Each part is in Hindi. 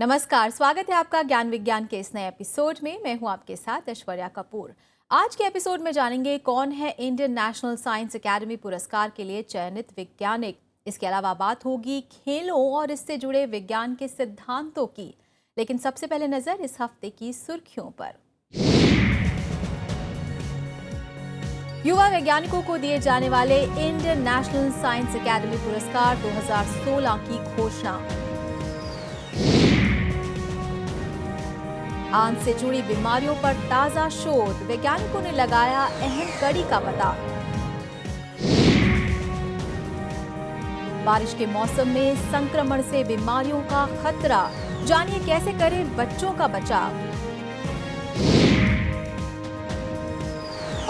नमस्कार, स्वागत है आपका ज्ञान विज्ञान के इस नए एपिसोड में। मैं हूं आपके साथ ऐश्वर्या कपूर। आज के एपिसोड में जानेंगे कौन है इंडियन नेशनल साइंस एकेडमी पुरस्कार के लिए चयनित वैज्ञानिक। इसके अलावा बात होगी खेलों और इससे जुड़े विज्ञान के सिद्धांतों की। लेकिन सबसे पहले नजर इस हफ्ते की सुर्खियों पर। युवा वैज्ञानिकों को दिए जाने वाले इंडियन नेशनल साइंस एकेडमी पुरस्कार 2016 की घोषणा। आंत से जुड़ी बीमारियों पर ताजा शोध, वैज्ञानिकों ने लगाया अहम कड़ी का पता। बारिश के मौसम में संक्रमण से बीमारियों का खतरा, जानिए कैसे करें बच्चों का बचाव।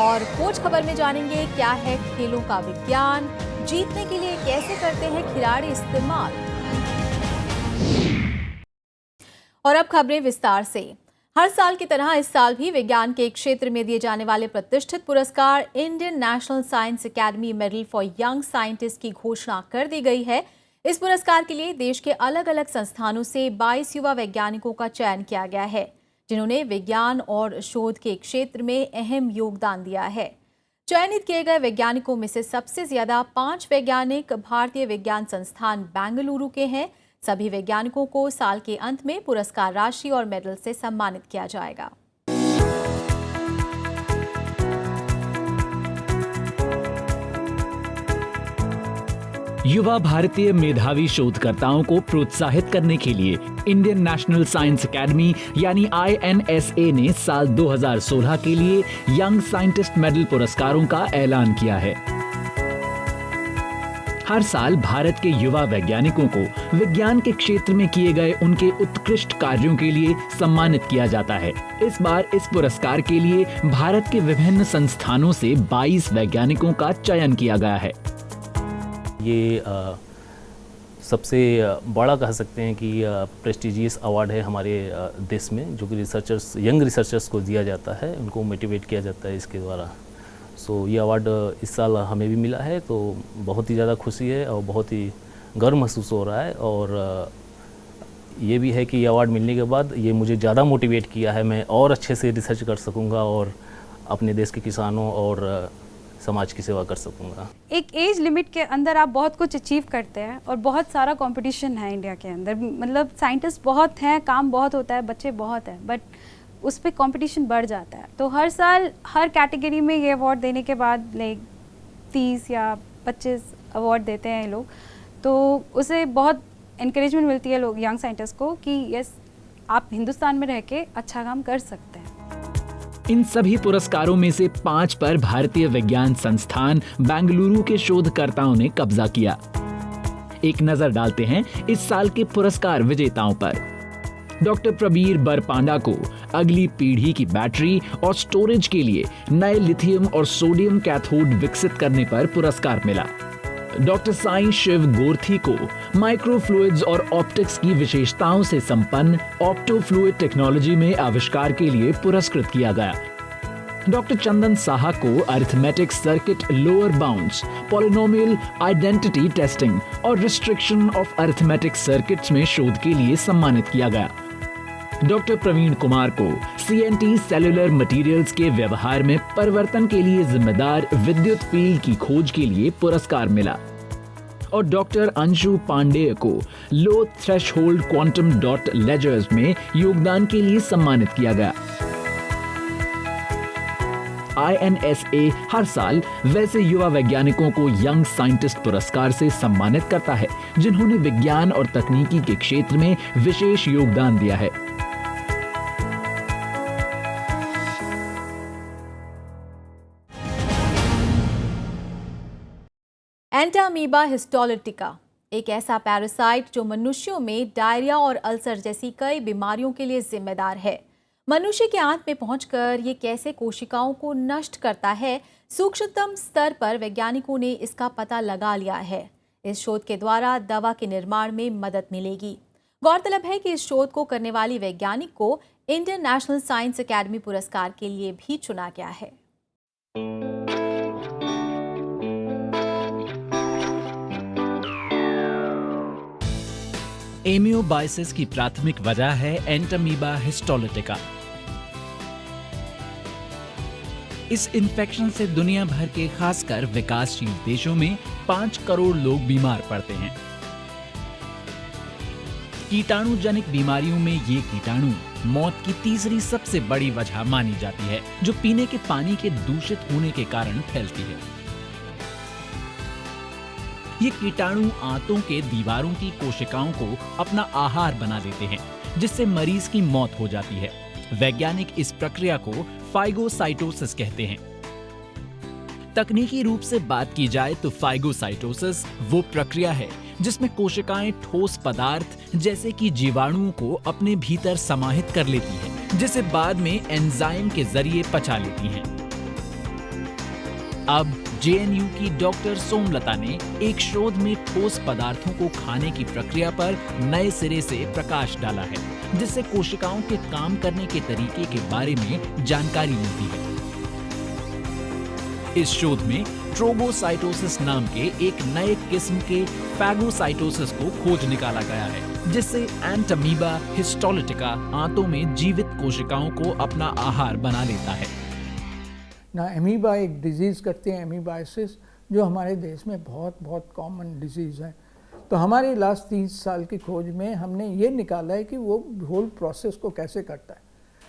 और खोज खबर में जानेंगे क्या है खेलों का विज्ञान, जीतने के लिए कैसे करते हैं खिलाड़ी इस्तेमाल। और अब खबरें विस्तार से। हर साल की तरह इस साल भी विज्ञान के क्षेत्र में दिए जाने वाले प्रतिष्ठित पुरस्कार Indian national science academy medal for young scientist की घोषणा कर दी गई है। इस पुरस्कार के लिए देश के अलग अलग संस्थानों से 22 युवा वैज्ञानिकों का चयन किया गया है, जिन्होंने विज्ञान और शोध के क्षेत्र में अहम योगदान दिया है। चयनित किए गए वैज्ञानिकों में से सबसे ज्यादा 5 वैज्ञानिक भारतीय विज्ञान संस्थान बेंगलुरु के हैं। सभी वैज्ञानिकों को साल के अंत में पुरस्कार राशि और मेडल से सम्मानित किया जाएगा। युवा भारतीय मेधावी शोधकर्ताओं को प्रोत्साहित करने के लिए इंडियन नेशनल साइंस एकेडमी यानी INSA ने साल 2016 के लिए यंग साइंटिस्ट मेडल पुरस्कारों का ऐलान किया है। हर साल भारत के युवा वैज्ञानिकों को विज्ञान के क्षेत्र में किए गए उनके उत्कृष्ट कार्यों के लिए सम्मानित किया जाता है। इस बार इस पुरस्कार के लिए भारत के विभिन्न संस्थानों से 22 वैज्ञानिकों का चयन किया गया है। ये सबसे बड़ा कह सकते हैं कि प्रेस्टिजियस अवार्ड है हमारे देश में, जो कि रिसर्चर्स, यंग रिसर्चर्स को दिया जाता है, उनको मोटिवेट किया जाता है इसके द्वारा। सो ये अवार्ड इस साल हमें भी मिला है, तो बहुत ही ज़्यादा खुशी है और बहुत ही गर्व महसूस हो रहा है। और ये भी है कि ये अवार्ड मिलने के बाद ये मुझे ज़्यादा मोटिवेट किया है, मैं और अच्छे से रिसर्च कर सकूँगा और अपने देश के किसानों और समाज की सेवा कर सकूँगा। एक एज लिमिट के अंदर आप बहुत कुछ अचीव करते हैं और बहुत सारा कंपटीशन है इंडिया के अंदर। मतलब साइंटिस्ट बहुत हैं, काम बहुत होता है, बच्चे बहुत हैं, बट उस पर कंपटीशन बढ़ जाता है। तो हर साल हर कैटेगरी में ये अवार्ड देने के बाद लाइक 30 या 25 अवार्ड देते हैं ये लोग, तो उसे बहुत इनकरेजमेंट मिलती है लोग यंग साइंटिस्ट को कि यस, आप हिंदुस्तान में रह के अच्छा काम कर सकते हैं। इन सभी पुरस्कारों में से 5 पर भारतीय विज्ञान संस्थान बेंगलुरु के शोधकर्ताओं ने कब्जा किया। एक नजर डालते हैं इस साल के पुरस्कार विजेताओं पर। डॉक्टर प्रबीर बरपांडा को अगली पीढ़ी की बैटरी और स्टोरेज के लिए नए लिथियम और सोडियम कैथोड विकसित करने पर पुरस्कार मिला। डॉक्टर साईं शिव गोरथी को माइक्रोफ्लूइड्स और ऑप्टिक्स की विशेषताओं से संपन्न ऑप्टोफ्लूइड टेक्नोलॉजी में आविष्कार के लिए पुरस्कृत किया गया। डॉक्टर चंदन साहा को arithmetic circuit lower bounds, polynomial identity testing और रिस्ट्रिक्शन ऑफ अरिथमेटिक सर्किट्स में शोध के लिए सम्मानित किया गया। डॉक्टर प्रवीण कुमार को CNT सेलुलर मटेरियल्स के व्यवहार में परिवर्तन के लिए जिम्मेदार विद्युत फील्ड की खोज के लिए पुरस्कार मिला। और डॉक्टर अंशु पांडेय को लो थ्रेशहोल्ड क्वांटम डॉट लेजर्स में योगदान के लिए सम्मानित किया गया। INSA हर साल वैसे युवा वैज्ञानिकों को यंग साइंटिस्ट पुरस्कार से सम्मानित करता है जिन्होंने विज्ञान और तकनीकी के क्षेत्र में विशेष योगदान दिया है। एंटामीबा हिस्टोलिटिका एक ऐसा पैरासाइट जो मनुष्यों में डायरिया और अल्सर जैसी कई बीमारियों के लिए जिम्मेदार है। मनुष्य के आंत में पहुंचकर ये कैसे कोशिकाओं को नष्ट करता है, सूक्ष्मतम स्तर पर वैज्ञानिकों ने इसका पता लगा लिया है। इस शोध के द्वारा दवा के निर्माण में मदद मिलेगी। गौरतलब है कि इस शोध को करने वाली वैज्ञानिक को इंडियन नेशनल साइंस एकेडमी पुरस्कार के लिए भी चुना गया है। एमियोबाइसिस की प्राथमिक वजह है एंटामीबा हिस्टोलिटिका। इस इन्फेक्शन से दुनिया भर के खासकर विकासशील देशों में 5 करोड़ लोग बीमार पड़ते हैं। कीटाणु जनित बीमारियों में ये कीटाणु मौत की तीसरी सबसे बड़ी वजह मानी जाती है, जो पीने के पानी के दूषित होने के कारण फैलती है। ये कीटाणु आंतों के दीवारों की कोशिकाओं को अपना आहार बना लेते हैं, जिससे मरीज की मौत हो जाती है। वैज्ञानिक इस प्रक्रिया को फाइगोसाइटोसिस कहते हैं। तकनीकी रूप से बात की जाए तो फाइगोसाइटोसिस वो प्रक्रिया है जिसमें कोशिकाएं ठोस पदार्थ जैसे कि जीवाणुओं को अपने भीतर समाहित कर लेती हैं, जिसे बाद में एंजाइम के जरिए पचा लेती हैं। अब जेएनयू की डॉक्टर सोमलता ने एक शोध में ठोस पदार्थों को खाने की प्रक्रिया पर नए सिरे से प्रकाश डाला है, जिससे कोशिकाओं के काम करने के तरीके के बारे में जानकारी मिलती है। इस शोध में ट्रोगोसाइटोसिस नाम के एक नए किस्म के फैगोसाइटोसिस को खोज निकाला गया है, जिससे एंटामीबा हिस्टोलिटिका आंतों में जीवित कोशिकाओं को अपना आहार बना लेता है। ना एमीबा एक डिजीज़ करते हैं, एमीबाइसिस, जो हमारे देश में बहुत कॉमन डिजीज़ है। तो हमारे लास्ट 30 साल की खोज में हमने ये निकाला है कि वो होल प्रोसेस को कैसे करता है।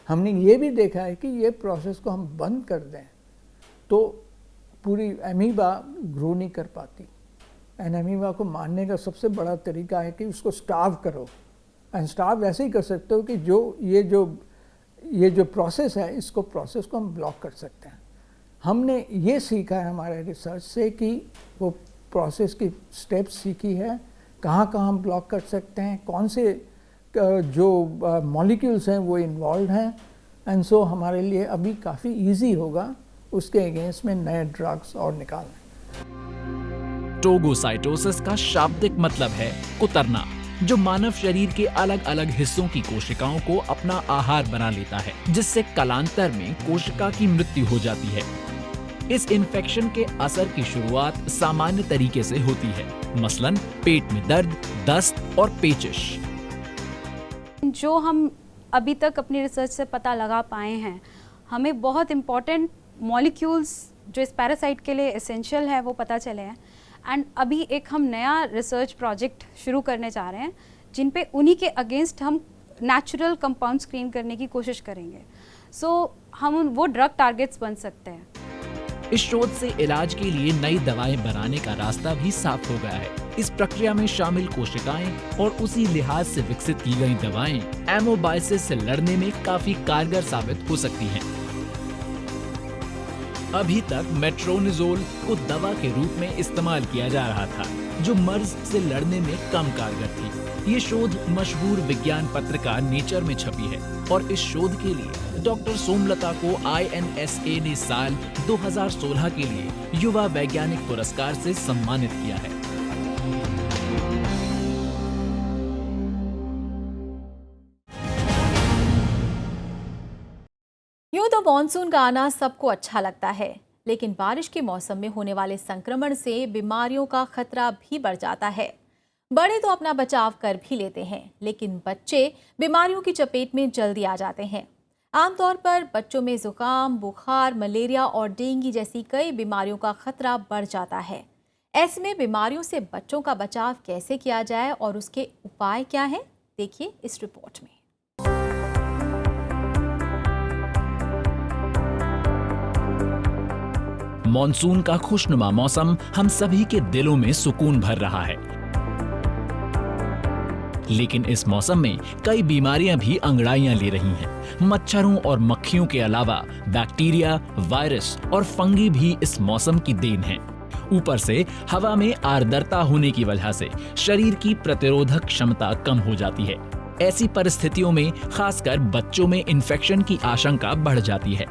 हमने ये भी देखा है कि ये प्रोसेस को हम बंद कर दें तो पूरी एमीबा ग्रो नहीं कर पाती। एंड एमीबा को मारने का सबसे बड़ा तरीका है कि उसको स्टार्व करो। एंड स्टार्व ऐसे ही कर सकते हो कि ये जो प्रोसेस है, इसको प्रोसेस को हम ब्लॉक कर सकते हैं। हमने ये सीखा है हमारे रिसर्च से कि वो प्रोसेस की स्टेप्स सीखी है, कहाँ हम ब्लॉक कर सकते हैं, कौन से जो मॉलिक्यूल्स हैं वो इन्वॉल्व हैं। एंड सो हमारे लिए अभी काफ़ी इजी होगा उसके अगेंस्ट में नए ड्रग्स और निकालना। ट्रोगोसाइटोसिस का शाब्दिक मतलब है कुतरना, जो मानव शरीर के अलग अलग हिस्सों की कोशिकाओं को अपना आहार बना लेता है, जिससे कालांतर में कोशिका की मृत्यु हो जाती है। इस इन्फेक्शन के असर की शुरुआत सामान्य तरीके से होती है, मसलन पेट में दर्द, दस्त और पेचिश। जो हम अभी तक अपनी रिसर्च से पता लगा पाए हैं, हमें बहुत इम्पॉर्टेंट मॉलिक्यूल्स जो इस पैरासाइट के लिए एसेंशियल है वो पता चले हैं। एंड अभी एक हम नया रिसर्च प्रोजेक्ट शुरू करने जा रहे हैं, जिन पे उन्हीं के अगेंस्ट हम नेचुरल कंपाउंड स्क्रीन करने की कोशिश करेंगे। सो हम वो ड्रग टारगेट्स बन सकते हैं। इस शोध से इलाज के लिए नई दवाएं बनाने का रास्ता भी साफ हो गया है। इस प्रक्रिया में शामिल कोशिकाएं और उसी लिहाज से विकसित की गई दवाएं एमोबाइसिस से लड़ने में काफी कारगर साबित हो सकती हैं। अभी तक मेट्रोनिजोल को दवा के रूप में इस्तेमाल किया जा रहा था, जो मर्ज से लड़ने में कम कारगर थी। ये शोध मशहूर विज्ञान पत्रिका नेचर में छपी है और इस शोध के लिए डॉक्टर सोमलता को INSA ने साल 2016 के लिए युवा वैज्ञानिक पुरस्कार से सम्मानित किया है। यूं तो मॉनसून का आना सबको अच्छा लगता है, लेकिन बारिश के मौसम में होने वाले संक्रमण से बीमारियों का खतरा भी बढ़ जाता है। बड़े तो अपना बचाव कर भी लेते हैं, लेकिन बच्चे बीमारियों की चपेट में जल्दी आ जाते हैं। आमतौर पर बच्चों में जुकाम, बुखार, मलेरिया और डेंगू जैसी कई बीमारियों का खतरा बढ़ जाता है। ऐसे में बीमारियों से बच्चों का बचाव कैसे किया जाए और उसके उपाय क्या हैं, देखिए इस रिपोर्ट में। मॉनसून का खुशनुमा मौसम हम सभी के दिलों में सुकून भर रहा है, लेकिन इस मौसम में कई बीमारियां भी अंगड़ाइयां ले रही हैं। मच्छरों और मक्खियों के अलावा बैक्टीरिया, वायरस और फंगी भी इस मौसम की देन हैं। ऊपर से हवा में आर्द्रता होने की वजह से शरीर की प्रतिरोधक क्षमता कम हो जाती है। ऐसी परिस्थितियों में खासकर बच्चों में इन्फेक्शन की आशंका बढ़ जाती है।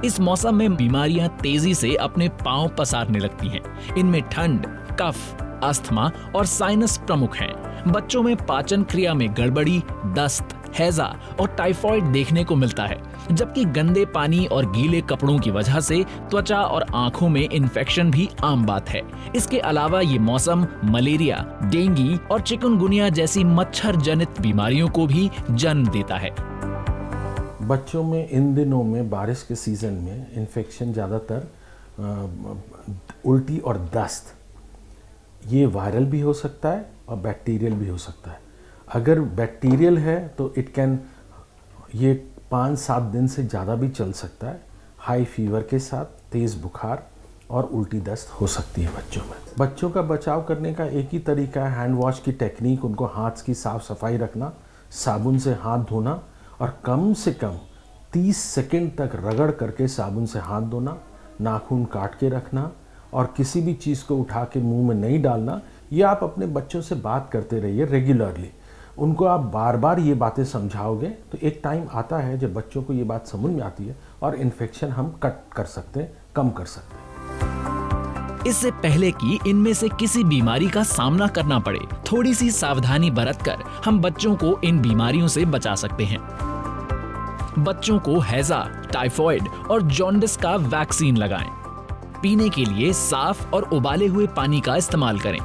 इस मौसम में बीमारियां तेजी से अपने पांव पसारने लगती हैं। इनमें ठंड, कफ, अस्थमा और साइनस प्रमुख हैं। बच्चों में पाचन क्रिया में गड़बड़ी, दस्त, हैजा और टाइफॉइड देखने को मिलता है, जबकि गंदे पानी और गीले कपड़ों की वजह से त्वचा और आंखों में इन्फेक्शन भी आम बात है। इसके अलावा ये मौसम मलेरिया, डेंगू और चिकनगुनिया जैसी मच्छर जनित बीमारियों को भी जन्म देता है। बच्चों में इन दिनों में बारिश के सीज़न में इन्फेक्शन ज़्यादातर उल्टी और दस्त, ये वायरल भी हो सकता है और बैक्टीरियल भी हो सकता है। अगर बैक्टीरियल है तो ये 5-7 दिन से ज़्यादा भी चल सकता है। हाई फीवर के साथ तेज़ बुखार और उल्टी दस्त हो सकती है बच्चों में। बच्चों का बचाव करने का एक ही तरीका है हैंड वॉश की टेक्निक, उनको हाथ की साफ़ सफाई रखना, साबुन से हाथ धोना और कम से कम 30 सेकंड तक रगड़ करके साबुन से हाथ धोना, नाखून काट के रखना और किसी भी चीज़ को उठा के मुंह में नहीं डालना। ये आप अपने बच्चों से बात करते रहिए रेगुलरली। उनको आप बार बार ये बातें समझाओगे तो एक टाइम आता है जब बच्चों को ये बात समझ में आती है और इन्फेक्शन हम कट कर सकते हैं, कम कर सकते हैं। इससे पहले कि इनमें से किसी बीमारी का सामना करना पड़े, थोड़ी सी सावधानी बरतकर हम बच्चों को इन बीमारियों से बचा सकते हैं। बच्चों को हैजा, टाइफॉइड और जॉन्डिस का वैक्सीन लगाएं। पीने के लिए साफ और उबाले हुए पानी का इस्तेमाल करें।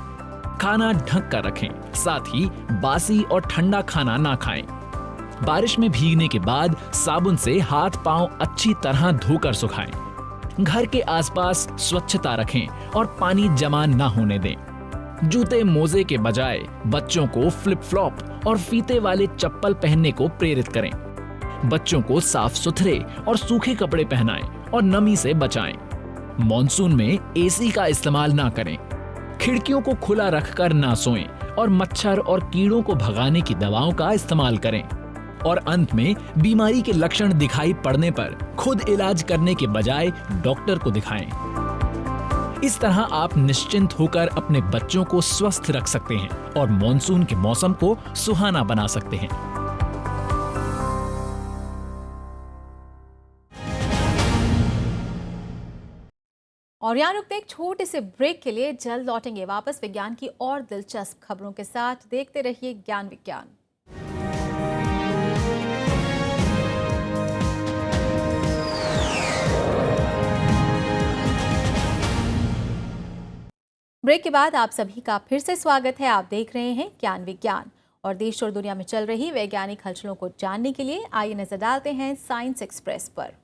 खाना ढक कर रखें, साथ ही बासी और ठंडा खाना ना खाएं। बारिश में भीगने के बाद साबुन से हाथ पांव अच्छी तरह धोकर सुखाएं। घर के आसपास स्वच्छता रखें और पानी जमा ना होने दें। जूते मोजे के बजाय बच्चों को फ्लिप फ्लॉप और फीते वाले चप्पल पहनने को प्रेरित करें। बच्चों को साफ सुथरे और सूखे कपड़े पहनाएं और नमी से बचाएं। मॉनसून में एसी का इस्तेमाल ना करें। खिड़कियों को खुला रखकर ना सोएं और मच्छर और कीड़ों को भगाने की दवाओं का इस्तेमाल करें। और अंत में बीमारी के लक्षण दिखाई पड़ने पर खुद इलाज करने के बजाय डॉक्टर को दिखाएं। इस तरह आप निश्चिंत होकर अपने बच्चों को स्वस्थ रख सकते हैं और मॉनसून के मौसम को सुहाना बना सकते हैं। और यहाँ रुकते एक छोटे से ब्रेक के लिए, जल्द लौटेंगे वापस विज्ञान की और दिलचस्प खबरों के साथ। देखते रहिए ज्ञान विज्ञान। ब्रेक के बाद आप सभी का फिर से स्वागत है। आप देख रहे हैं ज्ञान विज्ञान और देश और दुनिया में चल रही वैज्ञानिक हलचलों को जानने के लिए आइए नजर डालते हैं साइंस एक्सप्रेस पर।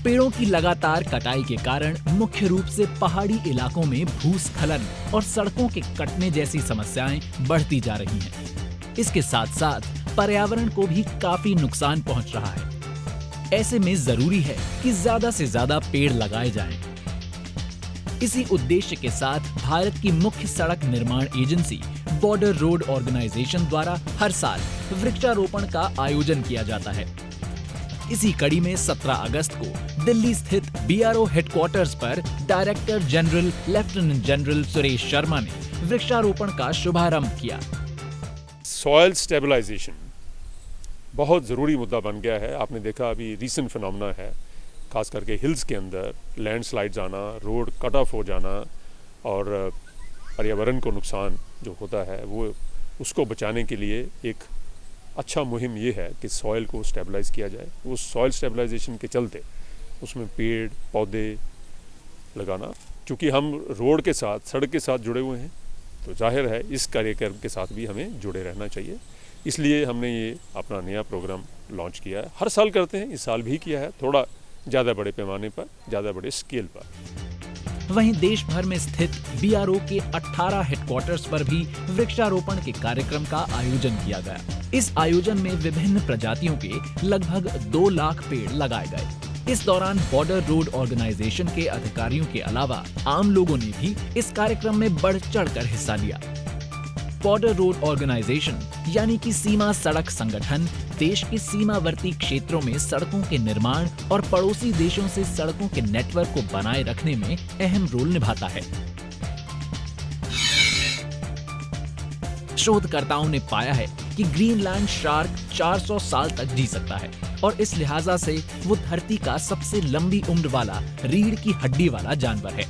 पेड़ों की लगातार कटाई के कारण मुख्य रूप से पहाड़ी इलाकों में भूस्खलन और सड़कों के कटने जैसी समस्याएं बढ़ती जा रही हैं। इसके साथ साथ पर्यावरण को भी काफी नुकसान पहुंच रहा है। ऐसे में जरूरी है कि ज्यादा से ज्यादा पेड़ लगाए जाएं। इसी उद्देश्य के साथ भारत की मुख्य सड़क निर्माण एजेंसी बॉर्डर रोड ऑर्गेनाइजेशन द्वारा हर साल वृक्षारोपण का आयोजन किया जाता है। इसी कड़ी में 17 अगस्त को दिल्ली स्थित बीआरओ हेडक्वार्टर्स पर director general lieutenant general Suresh Sharma ने वृक्षारोपण का शुभारंभ किया। सॉइल स्टेबलाइजेशन बहुत ज़रूरी मुद्दा बन गया है। आपने देखा अभी रीसेंट फिनोमेना है, खास करके हिल्स के अंदर लैंडस्लाइड्स आना, रोड कट ऑफ हो जाना और पर्यावरण को नुकसान जो होता है वो उसको बचाने के लिए एक अच्छा मुहिम ये है कि सॉइल को स्टेबलाइज किया जाए। उस सॉइल स्टेबलाइजेशन के चलते उसमें पेड़ पौधे लगाना, क्योंकि हम रोड के साथ, सड़क के साथ जुड़े हुए हैं तो जाहिर है इस कार्यक्रम के साथ भी हमें जुड़े रहना चाहिए। इसलिए हमने ये अपना नया प्रोग्राम लॉन्च किया है। हर साल करते हैं, इस साल भी किया है, थोड़ा ज़्यादा बड़े पैमाने पर, ज़्यादा बड़े स्केल पर। वहीं देश भर में स्थित बीआरओ के 18 हेडक्वार्टर्स पर भी वृक्षारोपण के कार्यक्रम का आयोजन किया गया। इस आयोजन में विभिन्न प्रजातियों के लगभग 2 लाख पेड़ लगाए गए। इस दौरान बॉर्डर रोड ऑर्गेनाइजेशन के अधिकारियों के अलावा आम लोगों ने भी इस कार्यक्रम में बढ़ चढ़कर हिस्सा लिया। बॉर्डर रोड ऑर्गेनाइजेशन यानी कि सीमा सड़क संगठन देश के सीमावर्ती क्षेत्रों में सड़कों के निर्माण और पड़ोसी देशों से सड़कों के नेटवर्क को बनाए रखने में अहम रोल निभाता है। शोधकर्ताओं ने पाया है कि ग्रीनलैंड शार्क 400 साल तक जी सकता है। और इस लिहाजा से वो धरती का सबसे लंबी उम्र वाला रीढ़ की हड्डी वाला जानवर है।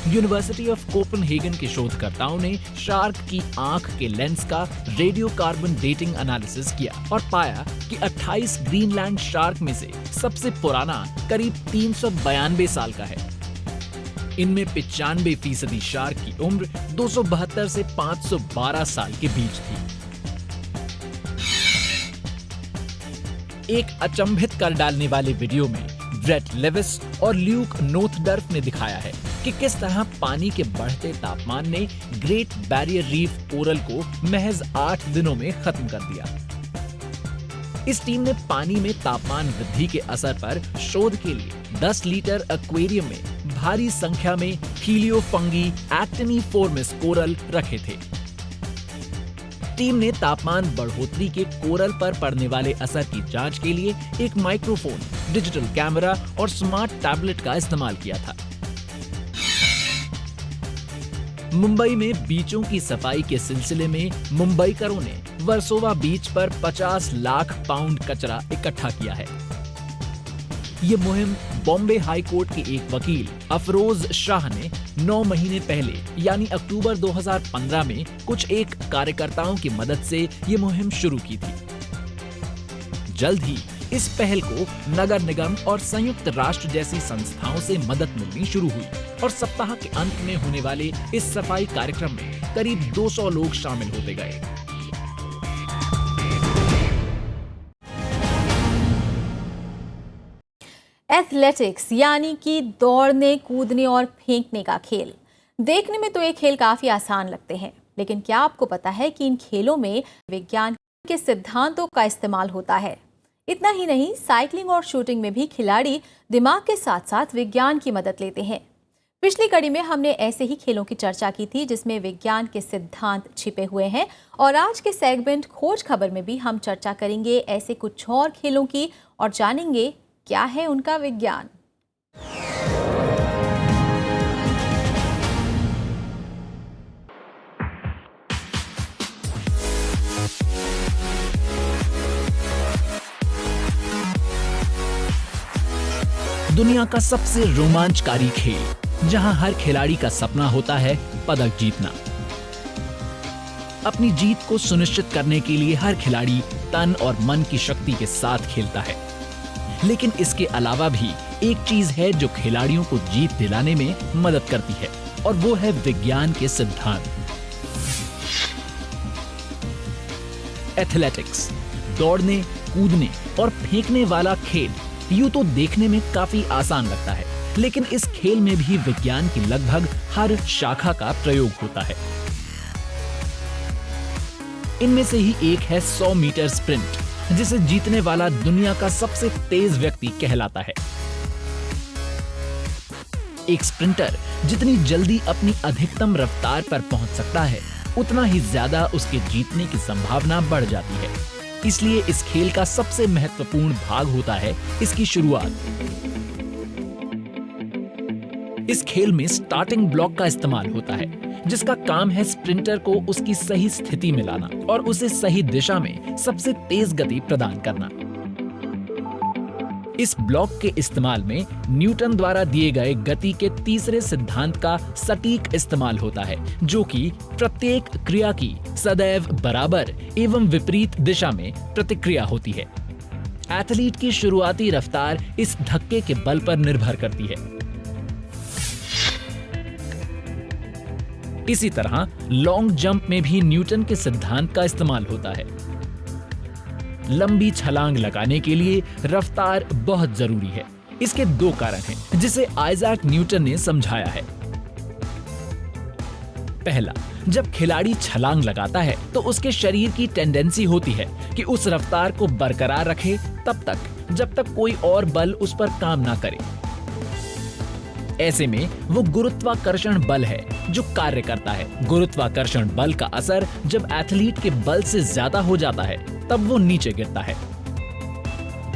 यूनिवर्सिटी ऑफ कोपेनहेगन के शोधकर्ताओं ने शार्क की आंख के लेंस का रेडियो कार्बन डेटिंग एनालिसिस किया और पाया कि 28 ग्रीनलैंड शार्क में से सबसे पुराना करीब 392 साल का है। इनमें 95% शार्क की उम्र 272 से 512 साल के बीच थी। एक अचंभित कर डालने वाले वीडियो में ब्रेट लेविस और ल्यूक नोथडर्फ ने दिखाया है कि किस तरह पानी के बढ़ते तापमान ने ग्रेट बैरियर रीफ कोरल को महज 8 दिनों में खत्म कर दिया। इस टीम ने पानी में तापमान वृद्धि के असर पर शोध के लिए 10 लीटर एक्वेरियम में भारी संख्या में हीलियोफंगी एक्टिनिफोर्मिस कोरल रखे थे। टीम ने तापमान बढ़ोतरी के कोरल पर पड़ने वाले असर की जांच के लिए एक माइक्रोफोन, डिजिटल कैमरा और स्मार्ट टैबलेट का इस्तेमाल किया था। मुंबई में बीचों की सफाई के सिलसिले में मुंबईकरों ने वर्सोवा बीच पर 50 लाख पाउंड कचरा इकट्ठा किया है। ये मुहिम बॉम्बे हाई कोर्ट के एक वकील अफरोज शाह ने 9 महीने पहले यानी अक्टूबर 2015 में कुछ एक कार्यकर्ताओं की मदद से ये मुहिम शुरू की थी। जल्द ही इस पहल को नगर निगम और संयुक्त राष्ट्र जैसी संस्थाओं से मदद मिलनी शुरू हुई और सप्ताह के अंत में होने वाले इस सफाई कार्यक्रम में करीब 200 लोग शामिल होते गए। एथलेटिक्स यानी कि दौड़ने, कूदने और फेंकने का खेल। देखने में तो ये खेल काफी आसान लगते हैं, लेकिन क्या आपको पता है कि इन खेलों में विज्ञान के सिद्धांतों का इस्तेमाल होता है। इतना ही नहीं, साइकिलिंग और शूटिंग में भी खिलाड़ी दिमाग के साथ साथ विज्ञान की मदद लेते हैं। पिछली कड़ी में हमने ऐसे ही खेलों की चर्चा की थी जिसमें विज्ञान के सिद्धांत छिपे हुए हैं, और आज के सेगमेंट खोज खबर में भी हम चर्चा करेंगे ऐसे कुछ और खेलों की और जानेंगे क्या है उनका विज्ञान। दुनिया का सबसे रोमांचकारी खेल, जहां हर खिलाड़ी का सपना होता है पदक जीतना। अपनी जीत को सुनिश्चित करने के लिए हर खिलाड़ी तन और मन की शक्ति के साथ खेलता है, लेकिन इसके अलावा भी एक चीज है जो खिलाड़ियों को जीत दिलाने में मदद करती है, और वो है विज्ञान के सिद्धांत। एथलेटिक्स, दौड़ने, कूदने और फेंकने वाला खेल यूं तो देखने में काफी आसान लगता है, लेकिन इस खेल में भी विज्ञान की लगभग हर शाखा का प्रयोग होता है। इनमें से ही एक है 100 मीटर स्प्रिंट, जिसे जीतने वाला दुनिया का सबसे तेज व्यक्ति कहलाता है। एक स्प्रिंटर जितनी जल्दी अपनी अधिकतम रफ्तार पर पहुंच सकता है, उतना ही ज्यादा उसके जीतने की संभावना बढ़ जाती है। इसलिए इस खेल का सबसे महत्वपूर्ण भाग होता है इसकी शुरुआत। इस खेल में स्टार्टिंग ब्लॉक का इस्तेमाल होता है, जिसका काम है स्प्रिंटर को उसकी सही स्थिति में लाना और उसे सही दिशा में सबसे तेज गति प्रदान करना। इस ब्लॉक के इस्तेमाल में न्यूटन द्वारा दिए गए गति के तीसरे सिद्धांत का सटीक इस्तेमाल होता है, जो कि प्रत्येक क्रिया की सदैव बराबर एवं विपरीत दिशा में प्रतिक्रिया होती है। एथलीट की शुरुआती रफ्तार इस धक्के के बल पर निर्भर करती है। इसी तरह लॉन्ग जंप में भी न्यूटन के सिद्धांत का इस्तेमाल होता है। लंबी छलांग लगाने के लिए रफ्तार बहुत जरूरी है। इसके 2 कारण हैं, जिसे आइजैक न्यूटन ने समझाया है। पहला, जब खिलाड़ी छलांग लगाता है तो उसके शरीर की टेंडेंसी होती है कि उस रफ्तार को बरकरार रखे तब तक जब तक कोई और बल उस पर काम ना करे। ऐसे में वो गुरुत्वाकर्षण बल है जो कार्य करता है। गुरुत्वाकर्षण बल का असर जब एथलीट के बल से ज्यादा हो जाता है, तब वो नीचे गिरता है।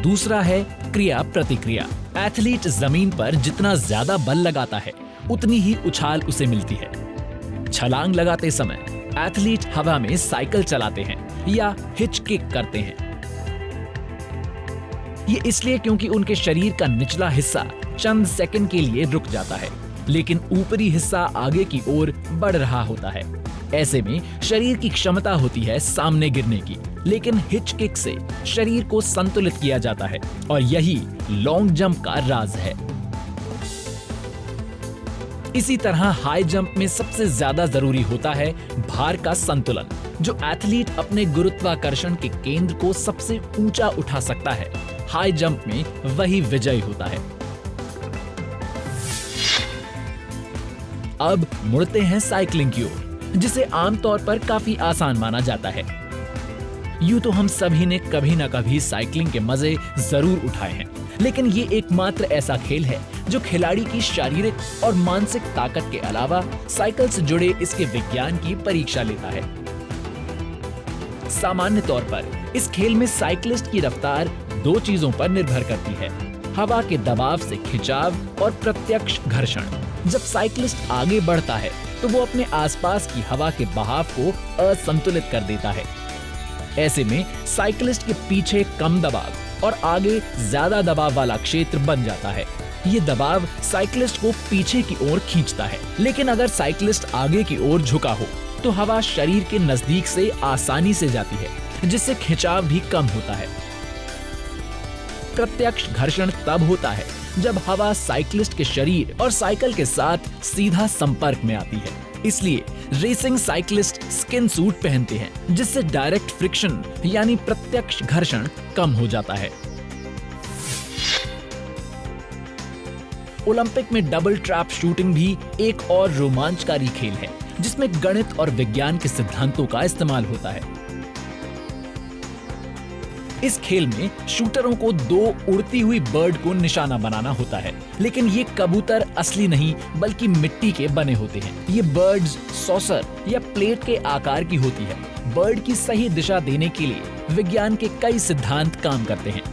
दूसरा है क्रिया प्रतिक्रिया। एथलीट जमीन पर जितना ज्यादा बल लगाता है, उतनी ही उछाल उसे मिलती है। छलांग लगाते समय एथलीट हवा में साइकिल चलाते हैं या हिच किक करते हैं। ये इसलिए क्योंकि उनके शरीर का निचला हिस्सा चंद सेकंड के लिए रुक जाता है, लेकिन ऊपरी हिस्सा आगे की ओर बढ़ रहा होता है। ऐसे में शरीर की क्षमता होती है सामने गिरने की, लेकिन हिच किक से शरीर को संतुलित किया जाता है और यही लॉन्ग जंप का राज है। इसी तरह हाई जंप में सबसे ज्यादा जरूरी होता है भार का संतुलन। जो एथलीट अपने गुरुत्वाकर्षण के केंद्र को सबसे ऊंचा उठा सकता है, हाई जंप में वही विजयी होता है। अब मुड़ते हैं साइकिलिंग की ओर, जिसे आमतौर पर काफी आसान माना जाता है। यूं तो हम सभी ने कभी न कभी साइकिलिंग के मजे जरूर उठाए हैं, लेकिन ये एकमात्र ऐसा खेल है जो खिलाड़ी की शारीरिक और मानसिक ताकत के अलावा साइकिल से जुड़े इसके विज्ञान की परीक्षा लेता है। सामान्य तौर पर इस खेल में साइकिलिस्ट की रफ्तार दो चीजों पर निर्भर करती है: हवा के दबाव से खिंचाव और प्रत्यक्ष घर्षण। जब साइकिलिस्ट आगे बढ़ता है तो वो अपने आसपास की हवा के बहाव को असंतुलित कर देता है। ऐसे में साइकिलिस्ट के पीछे कम दबाव और आगे ज्यादा दबाव वाला क्षेत्र बन जाता है। ये दबाव साइकिलिस्ट को पीछे की ओर खींचता है, लेकिन अगर साइकिलिस्ट आगे की ओर झुका हो तो हवा शरीर के नजदीक से आसानी से जाती है, जिससे खिंचाव भी कम होता है। प्रत्यक्ष घर्षण तब होता है जब हवा साइकिलिस्ट के शरीर और साइकिल के साथ सीधा संपर्क में आती है। इसलिए रेसिंग साइकिलिस्ट स्किन सूट पहनते हैं, जिससे डायरेक्ट फ्रिक्शन यानी प्रत्यक्ष घर्षण कम हो जाता है। ओलंपिक में डबल ट्रैप शूटिंग भी एक और रोमांचकारी खेल है, जिसमें गणित और विज्ञान के सिद्धांतों का इस्तेमाल होता है। इस खेल में शूटरों को दो उड़ती हुई बर्ड को निशाना बनाना होता है, लेकिन ये कबूतर असली नहीं बल्कि मिट्टी के बने होते हैं। ये बर्ड्स सॉसर या प्लेट के आकार की होती है। बर्ड की सही दिशा देने के लिए विज्ञान के कई सिद्धांत काम करते हैं।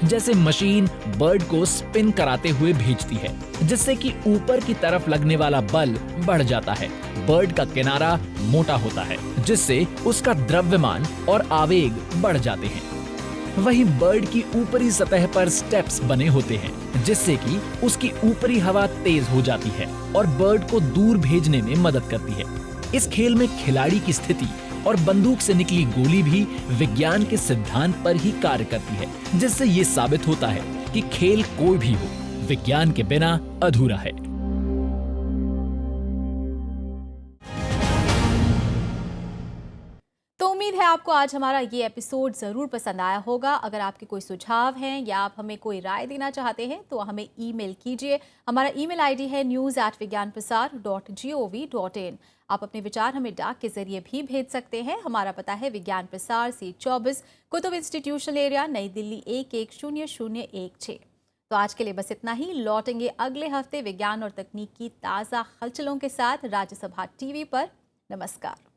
जैसे मशीन बर्ड को स्पिन कराते हुए भेजती है, जिससे कि ऊपर की तरफ लगने वाला बल बढ़ जाता है। बर्ड का किनारा मोटा होता है, जिससे उसका द्रव्यमान और आवेग बढ़ जाते हैं। वहीं बर्ड की ऊपरी सतह पर स्टेप्स बने होते हैं, जिससे कि उसकी ऊपरी हवा तेज हो जाती है और बर्ड को दूर भेजने में मदद करती है। इस खेल में खिलाड़ी की स्थिति और बंदूक से निकली गोली भी विज्ञान के सिद्धांत पर ही कार्य करती है, जिससे ये साबित होता है कि खेल कोई भी हो, विज्ञान के बिना अधूरा है। तो उम्मीद है आपको आज हमारा ये एपिसोड ज़रूर पसंद आया होगा। अगर आपके कोई सुझाव हैं या आप हमें कोई राय देना चाहते हैं तो हमें ईमेल कीजिए। हमारा ईमेल आईडी है news@vigyanprasar.gov.in। आप अपने विचार हमें डाक के जरिए भी भेज सकते हैं। हमारा पता है विज्ञान प्रसार C24 कुतुब इंस्टीट्यूशनल एरिया, नई दिल्ली 110016। तो आज के लिए बस इतना ही। लौटेंगे अगले हफ्ते विज्ञान और तकनीक की ताज़ा हलचलों के साथ राज्यसभा टीवी पर। नमस्कार।